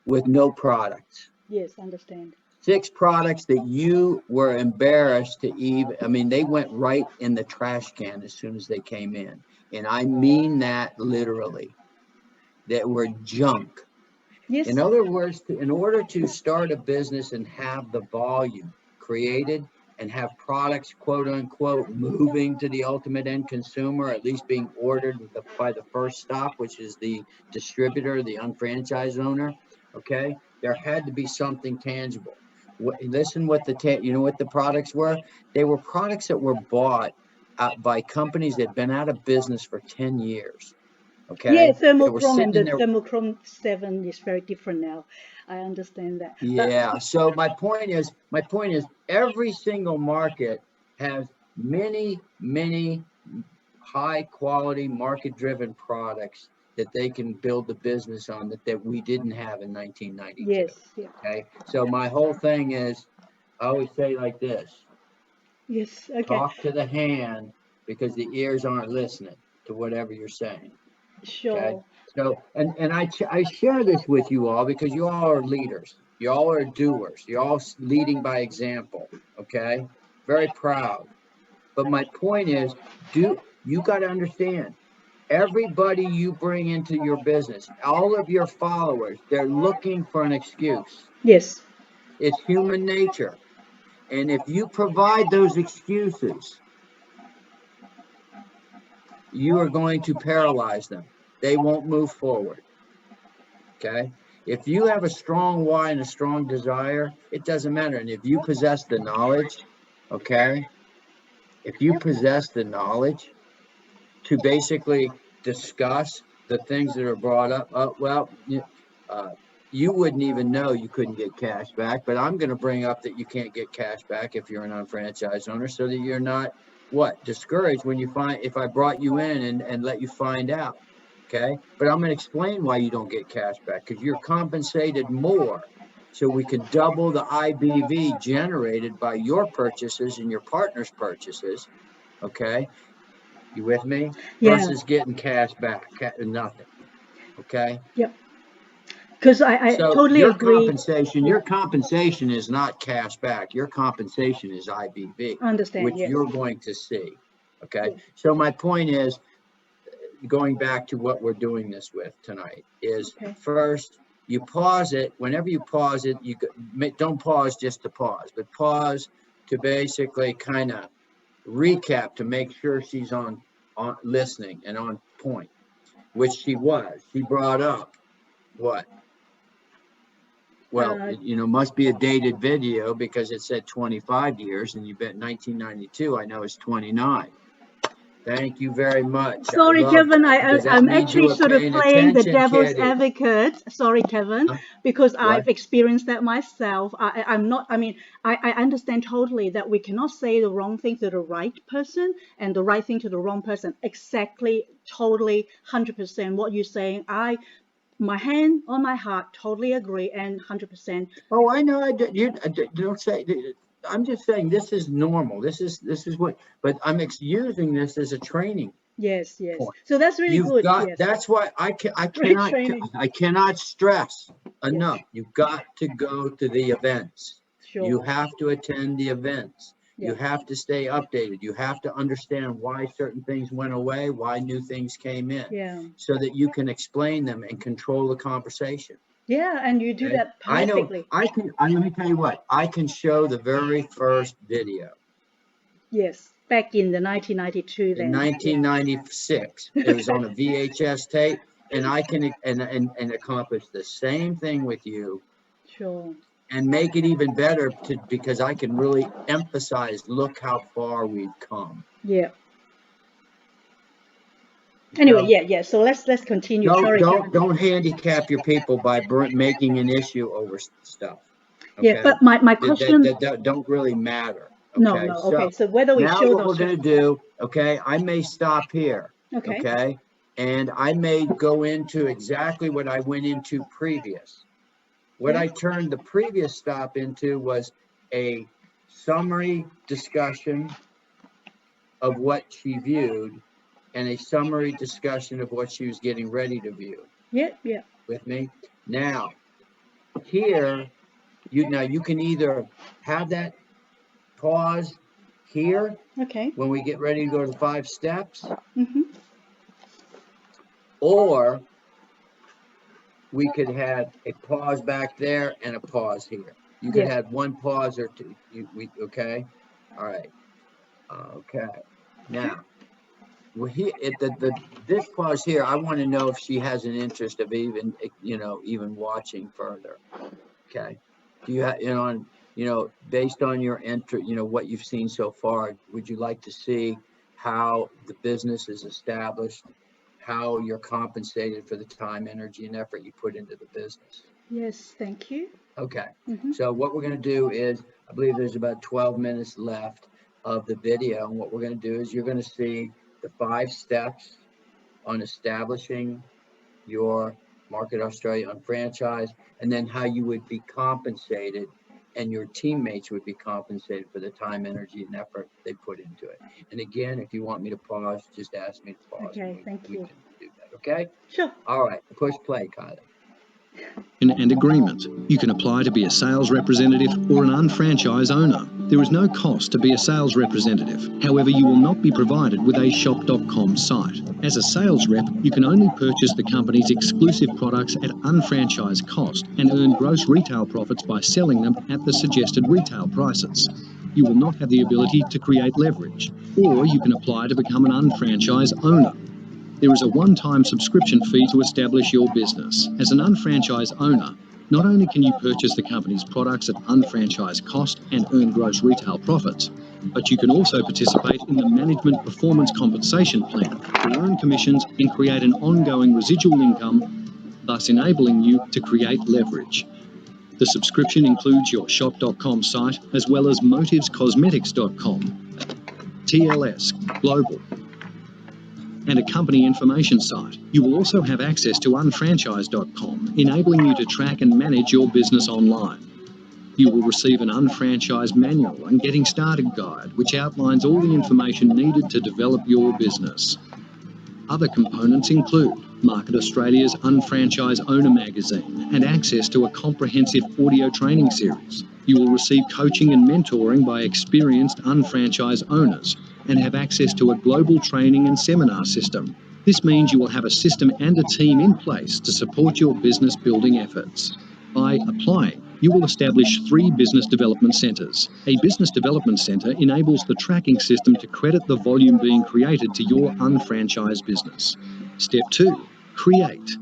Speaker 1: with no products.
Speaker 2: Yes, understand.
Speaker 1: 6 products that you were embarrassed to even, I mean, they went right in the trash can as soon as they came in. And I mean that literally. That were junk.
Speaker 2: Yes.
Speaker 1: In other words, in order to start a business and have the volume created and have products, quote unquote, moving to the ultimate end consumer, at least being ordered by the first stop, which is the distributor, the unfranchised owner, okay, there had to be something tangible. Listen, what the products were? They were products that were bought by companies that had been out of business for 10 years. Okay.
Speaker 2: Yeah, thermochrome and the thermochrome 7 is very different now. I understand that.
Speaker 1: Yeah. So my point is, every single market has many high quality market driven products that they can build the business on that we didn't have in 1992.
Speaker 2: Yes. Yeah.
Speaker 1: Okay. So my whole thing is, I always say like this.
Speaker 2: Yes. Okay.
Speaker 1: Talk to the hand because the ears aren't listening to whatever you're saying.
Speaker 2: Sure.
Speaker 1: Okay. So, and I share this with you all because you all are leaders. You all are doers. You're all leading by example. Okay. Very proud. But my point is, you got to understand, everybody you bring into your business, all of your followers, they're looking for an excuse.
Speaker 2: Yes.
Speaker 1: It's human nature. And if you provide those excuses, you are going to paralyze them. They won't move forward. Okay. If you have a strong why and a strong desire, it doesn't matter. And if you possess the knowledge, okay, if you possess the knowledge to basically discuss the things that are brought up, you wouldn't even know you couldn't get cash back. But I'm going to bring up that you can't get cash back if you're an unfranchised owner, so that you're not what? Discouraged when you find, if I brought you in and let you find out. Okay. But I'm going to explain why you don't get cash back, because you're compensated more. So we can double the IBV generated by your purchases and your partner's purchases. Okay. You with me?
Speaker 2: Yeah.
Speaker 1: Versus getting cash back, nothing. Okay.
Speaker 2: Yep. Because I
Speaker 1: So
Speaker 2: totally
Speaker 1: your
Speaker 2: agree.
Speaker 1: compensation is not cash back. Your compensation is IBV,
Speaker 2: Understand,
Speaker 1: which
Speaker 2: yes.
Speaker 1: you're going to see. Okay.
Speaker 2: Yes.
Speaker 1: So my point is, going back to what we're doing this with tonight, is
Speaker 2: Okay.
Speaker 1: first, you pause it. Whenever you pause it, you don't pause just to pause, but pause to basically kind of recap, to make sure she's on listening and on point, which she was. She brought up what? Well, must be a dated video, because it said 25 years, and you bet 1992, I know it's 29. Thank you very much.
Speaker 2: Sorry, Kevin, I'm actually sort of playing the devil's advocate. Sorry, Kevin, because I've experienced that myself. I'm not, I mean, I understand totally that we cannot say the wrong thing to the right person and the right thing to the wrong person. Exactly, totally, 100% what you're saying. My hand on my heart, totally agree, and 100%.
Speaker 1: Oh, I know. You don't say. I'm just saying this is normal. This is what. But I'm using this as a training.
Speaker 2: Yes, yes.
Speaker 1: point.
Speaker 2: So that's really
Speaker 1: You've
Speaker 2: good.
Speaker 1: got.
Speaker 2: Yes.
Speaker 1: That's why I cannot stress enough. You've got to go to the events.
Speaker 2: Sure.
Speaker 1: You have to attend the events.
Speaker 2: Yeah.
Speaker 1: You have to stay updated. You have to understand why certain things went away, why new things came in,
Speaker 2: so
Speaker 1: that you can explain them and control the conversation.
Speaker 2: Yeah, and you do that perfectly.
Speaker 1: I know. Let me tell you what. I can show the very first video.
Speaker 2: Yes, back in the 1992. Then.
Speaker 1: In 1996, it was on a VHS tape, and I can and accomplish the same thing with you.
Speaker 2: Sure.
Speaker 1: And make it even better, because I can really emphasize, look how far we've come.
Speaker 2: Yeah. Anyway, yeah. So let's continue.
Speaker 1: Don't handicap your people by making an issue over stuff. Okay?
Speaker 2: Yeah, but my question
Speaker 1: that don't really matter. Okay?
Speaker 2: No. Okay, so whether we
Speaker 1: now
Speaker 2: show
Speaker 1: what we're going to do, okay? I may stop here. Okay? And I may go into exactly what I went into previous. What I turned the previous stop into was a summary discussion of what she viewed, and a summary discussion of what she was getting ready to view.
Speaker 2: Yeah.
Speaker 1: With me? Now, here, you can either have that pause here.
Speaker 2: Okay.
Speaker 1: When we get ready to go to the 5 steps.
Speaker 2: Mm-hmm.
Speaker 1: Or we could have a pause back there and a pause here. You could have one pause or two. Okay? All right. Okay. Now, this pause here, I want to know if she has an interest of even watching further. Okay. Do you have, based on your interest, what you've seen so far, would you like to see how the business is established, how you're compensated for the time, energy, and effort you put into the business?
Speaker 2: Yes, thank you.
Speaker 1: Okay. So what we're going to do is, I believe there's about 12 minutes left of the video. And what we're going to do is, you're going to see the 5 steps on establishing your Market Australia franchise, and then how you would be compensated and your teammates would be compensated for the time, energy, and effort they put into it. And again, if you want me to pause, just ask me to pause.
Speaker 2: Okay, thank you.
Speaker 1: We can do that, okay?
Speaker 2: Sure.
Speaker 1: All right, push play, Kylie.
Speaker 6: And agreement. You can apply to be a sales representative or an unfranchised owner. There is no cost to be a sales representative. However, you will not be provided with a shop.com site. As a sales rep, you can only purchase the company's exclusive products at unfranchised cost and earn gross retail profits by selling them at the suggested retail prices. You will not have the ability to create leverage, or you can apply to become an unfranchised owner. There is a one-time subscription fee to establish your business. As an unfranchised owner, not only can you purchase the company's products at unfranchised cost and earn gross retail profits, but you can also participate in the management performance compensation plan to earn commissions and create an ongoing residual income, thus enabling you to create leverage. The subscription includes your shop.com site as well as motivescosmetics.com. TLS, Global, and a company information site. You will also have access to unfranchise.com, enabling you to track and manage your business online. You will receive an unfranchised manual and getting started guide, which outlines all the information needed to develop your business. Other components include Market Australia's Unfranchise Owner magazine and access to a comprehensive audio training series. You will receive coaching and mentoring by experienced unfranchise owners and have access to a global training and seminar system. This means you will have a system and a team in place to support your business building efforts. By applying, you will establish 3 business development centres. A business development centre enables the tracking system to credit the volume being created to your unfranchised business. Step 2, create.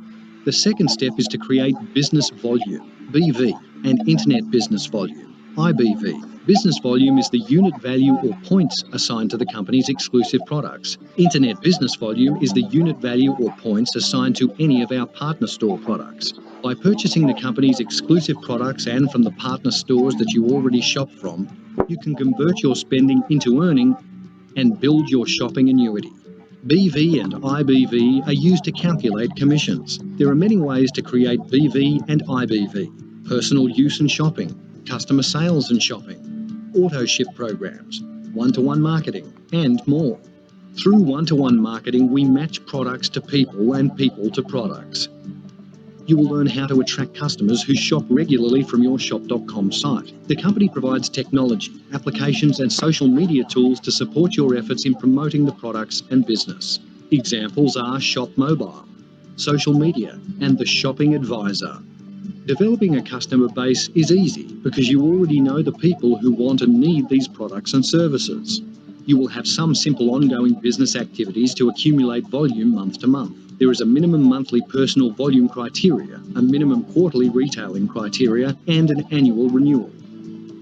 Speaker 6: The second step is to create business volume, BV, and internet business volume, IBV. Business volume is the unit value or points assigned to the company's exclusive products. Internet business volume is the unit value or points assigned to any of our partner store products. By purchasing the company's exclusive products and from the partner stores that you already shop from, you can convert your spending into earning and build your shopping annuity. BV and IBV are used to calculate commissions. There are many ways to create BV and IBV: personal use and shopping, customer sales and shopping, auto ship programs, one-to-one marketing, and more. Through one-to-one marketing, we match products to people and people to products. You will learn how to attract customers who shop regularly from your shop.com site. The company provides technology, applications and social media tools to support your efforts in promoting the products and business. Examples are Shop Mobile, social media, and the Shopping Advisor. Developing a customer base is easy because you already know the people who want and need these products and services. You will have some simple ongoing business activities to accumulate volume month to month. There is a minimum monthly personal volume criteria, a minimum quarterly retailing criteria, and an annual renewal.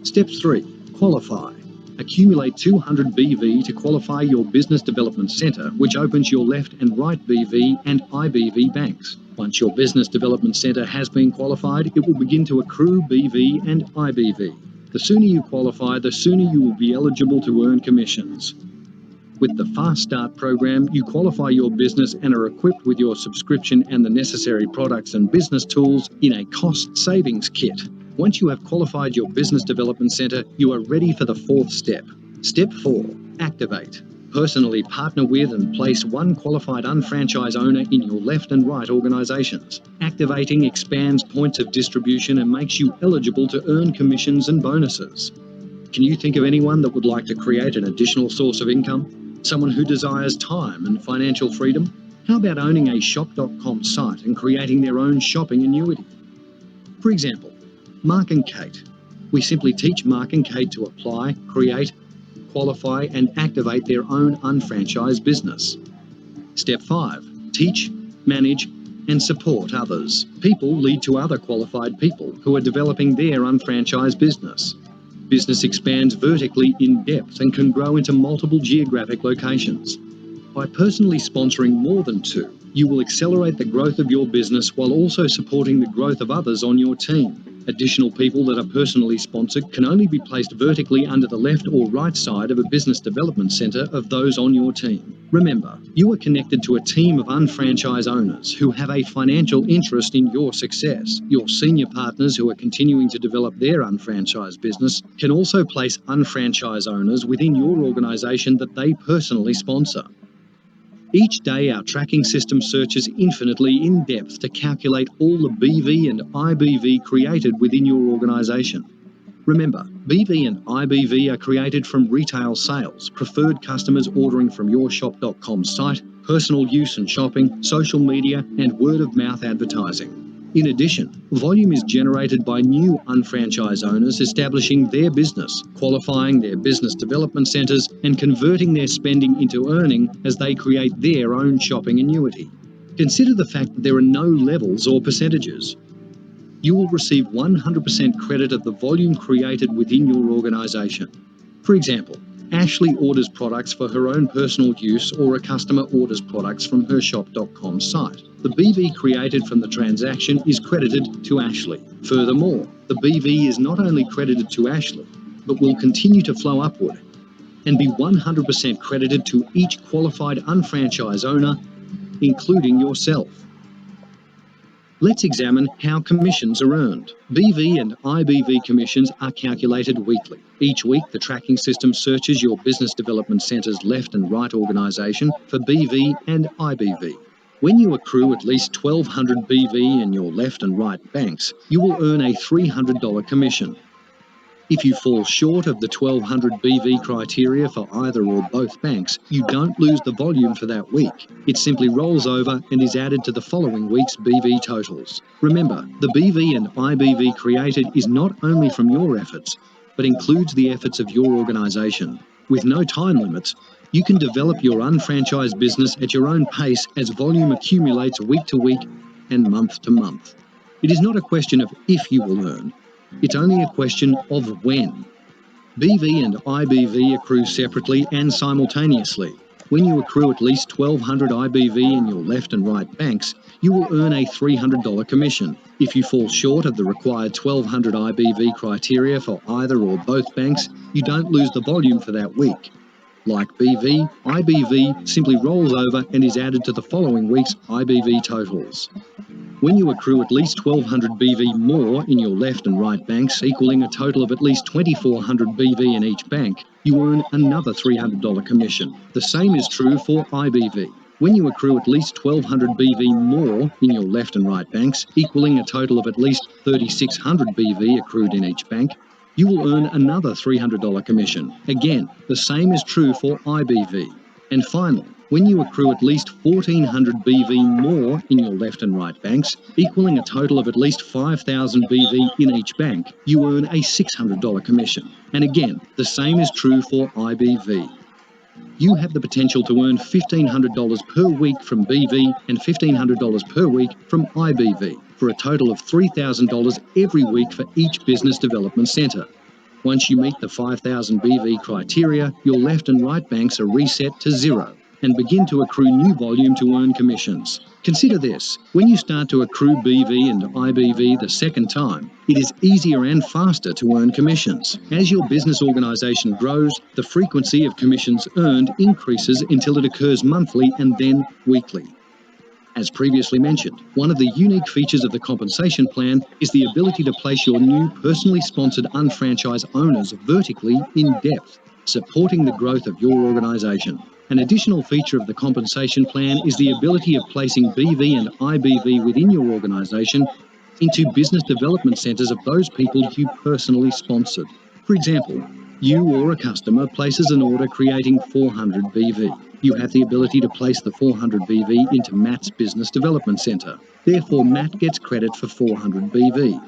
Speaker 6: Step 3. Qualify. Accumulate 200 BV to qualify your business development centre, which opens your left and right BV and IBV banks. Once your business development centre has been qualified, it will begin to accrue BV and IBV. The sooner you qualify, the sooner you will be eligible to earn commissions. With the Fast Start program, you qualify your business and are equipped with your subscription and the necessary products and business tools in a cost savings kit. Once you have qualified your business development centre, you are ready for the 4th step. Step 4, activate. Personally partner with and place one qualified unfranchised owner in your left and right organisations. Activating expands points of distribution and makes you eligible to earn commissions and bonuses. Can you think of anyone that would like to create an additional source of income? Someone who desires time and financial freedom? How about owning a shop.com site and creating their own shopping annuity? For example, Mark and Kate. We simply teach Mark and Kate to apply, create, qualify and activate their own unfranchised business. Step 5. Teach, manage and support others. People lead to other qualified people who are developing their unfranchised business. Business expands vertically in depth and can grow into multiple geographic locations. By personally sponsoring more than 2, you will accelerate the growth of your business while also supporting the growth of others on your team. Additional people that are personally sponsored can only be placed vertically under the left or right side of a business development centre of those on your team. Remember, you are connected to a team of unfranchised owners who have a financial interest in your success. Your senior partners who are continuing to develop their unfranchised business can also place unfranchised owners within your organisation that they personally sponsor. Each day, our tracking system searches infinitely in depth to calculate all the BV and IBV created within your organisation. Remember, BV and IBV are created from retail sales, preferred customers ordering from your shop.com site, personal use and shopping, social media, and word-of-mouth advertising. In addition, volume is generated by new unfranchised owners establishing their business, qualifying their business development centres, and converting their spending into earning as they create their own shopping annuity. Consider the fact that there are no levels or percentages. You will receive 100% credit of the volume created within your organisation. For example, Ashley orders products for her own personal use or a customer orders products from her shop.com site. The BV created from the transaction is credited to Ashley. Furthermore, the BV is not only credited to Ashley, but will continue to flow upward. and be 100% credited to each qualified unfranchised owner, including yourself. Let's examine how commissions are earned. BV and IBV commissions are calculated weekly. Each week, the tracking system searches your Business Development Centre's left and right organisation for BV and IBV. When you accrue at least 1,200 BV in your left and right banks, you will earn a $300 commission. If you fall short of the 1,200 BV criteria for either or both banks, you don't lose the volume for that week. It simply rolls over and is added to the following week's BV totals. Remember, the BV and IBV created is not only from your efforts, but includes the efforts of your organisation. With no time limits, you can develop your unfranchised business at your own pace as volume accumulates week to week and month to month. It is not a question of if you will earn, it's only a question of when. BV and IBV accrue separately and simultaneously. When you accrue at least 1,200 IBV in your left and right banks, you will earn a $300 commission. If you fall short of the required 1,200 IBV criteria for either or both banks, you don't lose the volume for that week. Like BV, IBV simply rolls over and is added to the following week's IBV totals. When you accrue at least 1,200 BV more in your left and right banks, equaling a total of at least 2,400 BV in each bank, you earn another $300 commission. The same is true for IBV. When you accrue at least 1,200 BV more in your left and right banks, equaling a total of at least 3,600 BV accrued in each bank, you will earn another $300 commission. Again, the same is true for IBV. And finally, when you accrue at least 1,400 BV more in your left and right banks, equaling a total of at least 5,000 BV in each bank, you earn a $600 commission. And again, the same is true for IBV. You have the potential to earn $1,500 per week from BV and $1,500 per week from IBV, for a total of $3,000 every week for each business development centre. Once you meet the 5,000 BV criteria, your left and right banks are reset to zero and begin to accrue new volume to earn commissions. Consider this: when you start to accrue BV and IBV the second time, it is easier and faster to earn commissions. As your business organisation grows, the frequency of commissions earned increases until it occurs monthly and then weekly. As previously mentioned, one of the unique features of the compensation plan is the ability to place your new personally sponsored unfranchised owners vertically in depth, supporting the growth of your organisation. An additional feature of the compensation plan is the ability of placing BV and IBV within your organisation into business development centres of those people you personally sponsored. For example, you or a customer places an order creating 400 BV. You have the ability to place the 400 BV into Matt's Business Development Centre. Therefore, Matt gets credit for 400 BV.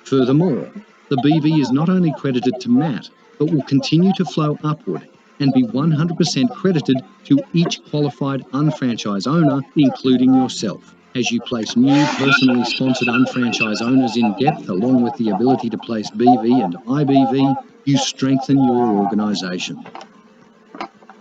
Speaker 6: Furthermore, the BV is not only credited to Matt, but will continue to flow upward and be 100% credited to each qualified unfranchised owner, including yourself. As you place new personally sponsored unfranchised owners in depth, along with the ability to place BV and IBV, you strengthen your organisation.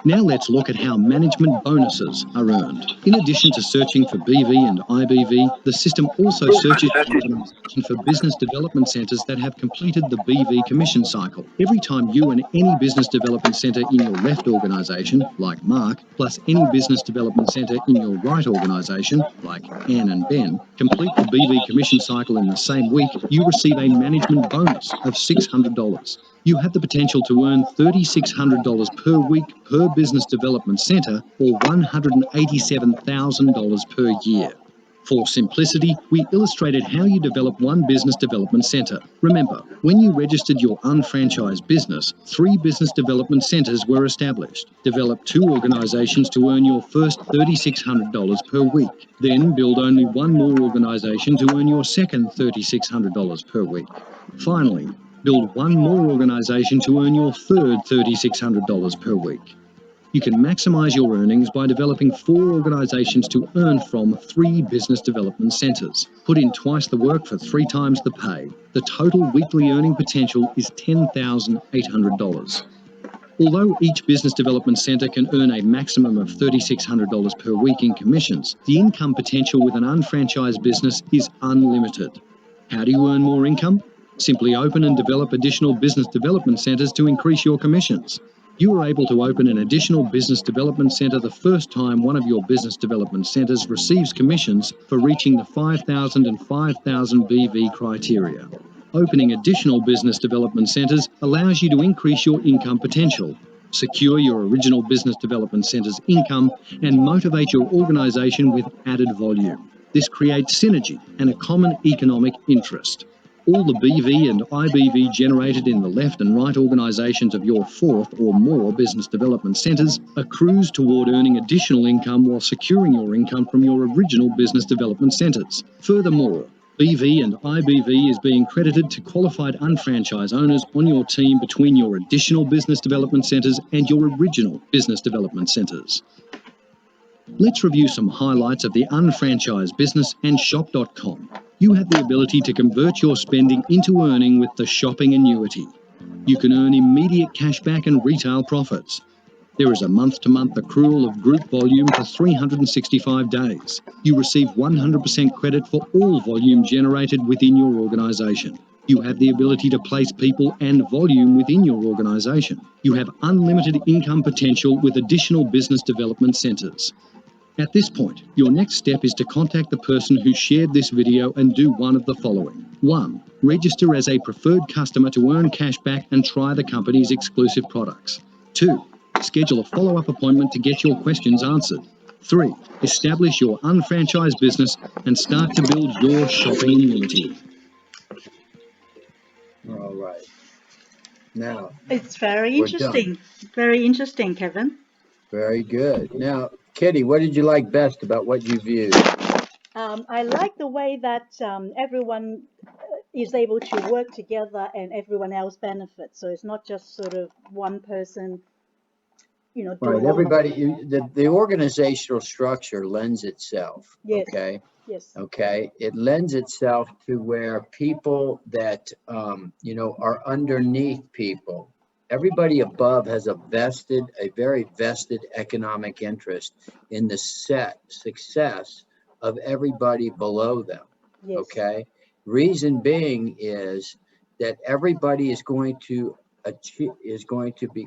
Speaker 6: Now let's look at how management bonuses are earned. In addition to searching for BV and IBV, the system also searches your organisation for business development centres that have completed the BV commission cycle. Every time you and any business development centre in your left organisation, like Mark, plus any business development centre in your right organisation, like Anne and Ben, complete the BV commission cycle in the same week, you receive a management bonus of $600. You have the potential to earn $3,600 per week per business development centre, or $187,000 per year. For simplicity, we illustrated how you develop one business development centre. Remember, when you registered your unfranchised business, 3 business development centres were established. Develop 2 organisations to earn your first $3,600 per week. Then build only 1 more organisation to earn your second $3,600 per week. Finally, build 1 more organisation to earn your third $3,600 per week. You can maximise your earnings by developing 4 organisations to earn from 3 business development centres. Put in twice the work for 3 times the pay. The total weekly earning potential is $10,800. Although each business development centre can earn a maximum of $3,600 per week in commissions, the income potential with an unfranchised business is unlimited. How do you earn more income? Simply open and develop additional business development centres to increase your commissions. you are able to open an additional business development centre the first time one of your business development centres receives commissions for reaching the 5,000 and 5,000 BV criteria. Opening additional business development centres allows you to increase your income potential, secure your original business development centre's income, and motivate your organisation with added volume. This creates synergy and a common economic interest. All the BV and IBV generated in the left and right organisations of your fourth or more business development centres accrues toward earning additional income while securing your income from your original business development centres. Furthermore, BV and IBV is being credited to qualified unfranchised owners on your team between your additional business development centres and your original business development centres. Let's review some highlights of the unfranchised business and shop.com. You have the ability to convert your spending into earning with the shopping annuity. You can earn immediate cashback and retail profits. There is a month-to-month accrual of group volume for 365 days. You receive 100% credit for all volume generated within your organisation. You have the ability to place people and volume within your organisation. You have unlimited income potential with additional business development centres. At this point, your next step is to contact the person who shared this video and do one of the following. 1. Register as a preferred customer to earn cash back and try the company's exclusive products. 2. Schedule a follow-up appointment to get your questions answered. 3. Establish your unfranchised business and start to build your shopping annuity.
Speaker 1: All right. Now,
Speaker 2: It's very
Speaker 1: we're done.
Speaker 2: interesting. Very interesting, Kevin.
Speaker 1: Very good. Now, Kitty, what did you like best about what you viewed?
Speaker 2: I like the way that everyone is able to work together and everyone else benefits. So it's not just sort of one person, you know,
Speaker 1: Right,
Speaker 2: doing all
Speaker 1: everybody, the organizational structure lends itself,
Speaker 2: Yes.
Speaker 1: okay?
Speaker 2: Yes.
Speaker 1: Okay, it lends itself to where people that, you know, are underneath people, everybody above has a very vested economic interest in the success of everybody below them.
Speaker 2: Yes.
Speaker 1: Okay, reason being is that everybody is going to be